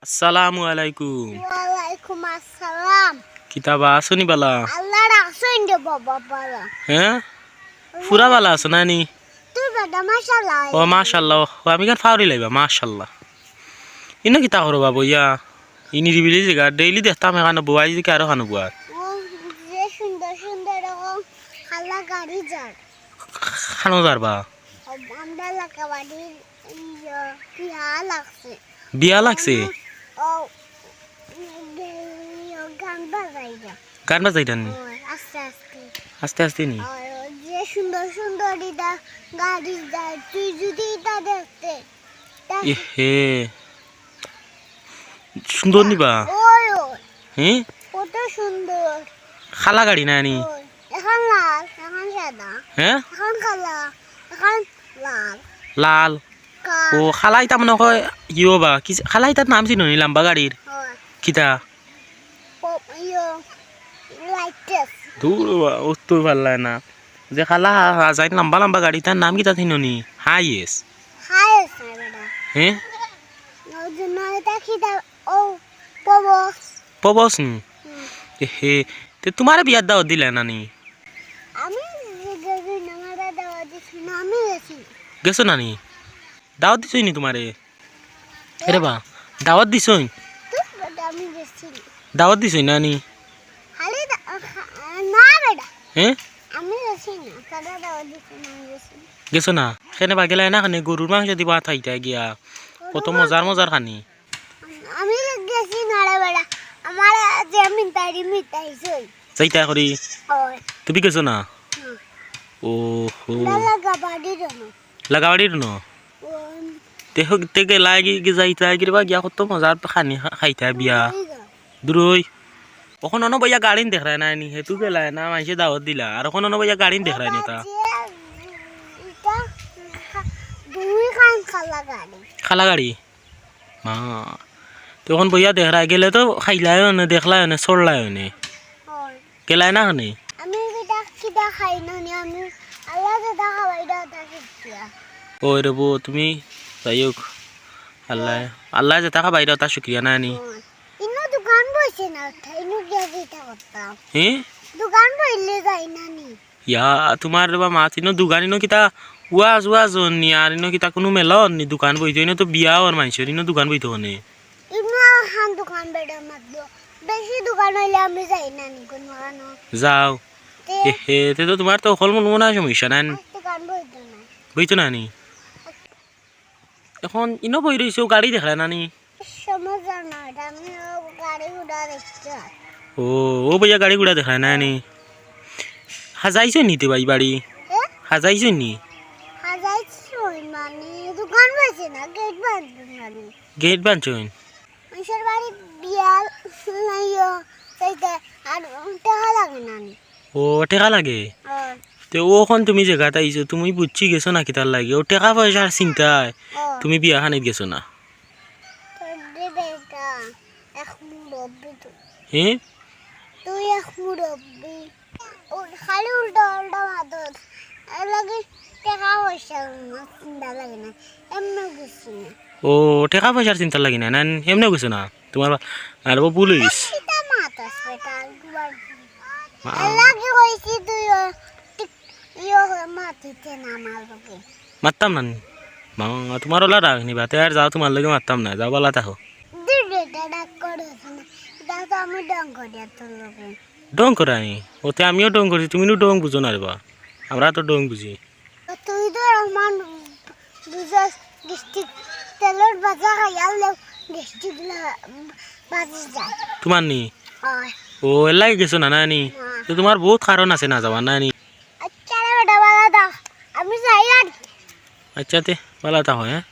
আসসালামু আলাইকুম। ওয়ালাইকুম আসসালাম। কিতাবা আসনি বালা? আল্লাহ রাখছেন যে বাবা বালা। হ্যাঁ পুরা বালা আছো নানি? তুই বেটা মাশাআল্লাহ। ও মাশাআল্লাহ, ও আমি কার ফাউরি লাইবা মাশাআল্লাহ। ইনো কিতা করো বাবু ইয়া ইনি রিবিলি জায়গা ডেইলি দেখতাম এখানে বুয়াই দিকে আরো খানো বুয়া। ও যে সুন্দর সুন্দর রকম খালা গাড়ি যায়। খানো যারবা আমরা লাগা বাড়ি বিয়া লাগছে। বিয়া লাগছে? ও গান বাজাইবা। গান বাজাইতাম নি? আস্তে আস্তে আস্তে আস্তে নি? যে সুন্দর সুন্দর এটা গাড়ি যায়, তুই যদি এটা দেখতে হে সুন্দর নিবা? ওই ওই হ্যাঁ কত সুন্দর। খালা গাড়ি নানি? এখন লাল, এখন সাদা, হ্যাঁ এখন কালা, এখন লাল। লাল? ও খালাই তার মনে হয় ইয়ে বা কি খালাই তার নাম চিনো নি লাম্বা গাড়ির কিতা? দূর ও তো ভাল না যে খালা যাই লম্বা লম্বা গাড়ি তার নাম কিতা চিনো নি? হাইয়েস? হ্যাঁ পবস নি? হে তে তোমার বিয়ার দাওয়াত দিলে নানি? গেছো নানি? দাওয়াত দিছই নি তোমারে? আরে বা দাওয়াত দিছই? দাওয়াত দিছই নানি? হ্যাঁ গেছো না? সেনে বা গেলাই না খানি গরুর মাংস দিবা থাইতা গিয়া কত মজার মজার খানি। আমি গেছি না রে বেটা, আমার যে মিটাই মিটাইছই যাইতা করি তুমি গেছো না? ও হো লাগাবাড়ির ন দেখ তেকে লাগি যাইতা গিরবা গিয়া কত মজার খানি খাইতা বিয়া দূরই। ওখন অন বইয়া গাড়ি দেখ রায় না নি হেতু গেলাই না মাইসে দাওয়াত দিলা আর ওখন অন বইয়া গাড়ি দেখ রায় নি তা খালা গাড়ি মা তখন বইয়া দেখ রায় গেলে তো খাইলাই না দেখলাই না চড়লাই নে গেলাই না খানে আমি কিটা কিটা খাই না নি আমি আল্লাহ যেটা খাওয়াই দাও শিখিয়া। ওই রে বো তুমি যাই হোক আল্লাহ আল্লাহ যেটা খাবাই দাও তা শুক্রিয়া না নি। ইনো দোকান বইছে না ইনো গিয়া দিতা করতাম। হ্যাঁ দোকান বইলে যাই না নি ইয়া তোমার বা মা তিনো দোকান ইনো কিতা ওয়াজ ওয়াজ নি আর ইনো কিতা কোনো মেলন নি দোকান বইতো ইনো তো বিয়া আর মানুষের ইনো দোকান বইতো নে ইনো হান দোকান বেড়া মাত বেশি দোকান হইলে আমি যাই না নি কোন মানো যাও হে তে তো তোমার তো হল মন মনে সমস্যা না দোকান বইতো না বইতো না নি এখন ইনো বই রইছো গাড়ি দেখলা না নি? সমস্যা না আমি গাড়ি উড়া দেখতে। ও ও বইয়া গাড়ি গুড়া দেখা না নি? হাজাইছো নি তে ভাই বাড়ি? হাজাইছো নি? হাজাইছই মানে দোকান বইছে না গেট বাঁধছো মানে গেট বানছইন মানুষের বাড়ি বিয়াল নাইও তাইতে আর টাকা লাগে না নি। ও টেকা লাগে তে ওখন তুমি জায়গাতে আইছো তুমি বুঝছি গেছো নাকি তার লাগে ও টাকা পয়সার চিন্তায় তুমি বিয়া খানিত গেছো না? হ্যাঁ তুই এক মুরব্বী খালি উল্টা উল্টা মাদত লাগে টাকা পয়সা চিন্তা লাগে না এমনি গেছি না। ও টাকা পয়সার চিন্তা লাগে না না এমনি গেছো না তোমার আর পুলিশ মারতাম না মা তোমার ওলা রাগ নিবা তে আর যাও তোমার লগে মারতাম না যাও বলা থাকো। ডং করাই ওতে আমিও ডং করি তুমি ডং বুঝো না রে বা আমরা তো ডং বুঝি। তুই তো আমার বুঝাস ডিস্ট্রিক্ট তেলের বাজা খাইয়ালে ডিস্ট্রিক্ট বাজি যায় তোমার নি? হয় ও এলাই গেছো না নানি? তো তোমার বহুত কারণ আছে না যাওয়ার নানি। আচ্ছা রে বেটা বালা দা আমি যাই আর আচ্ছা তে বালা তা হয় হ্যাঁ।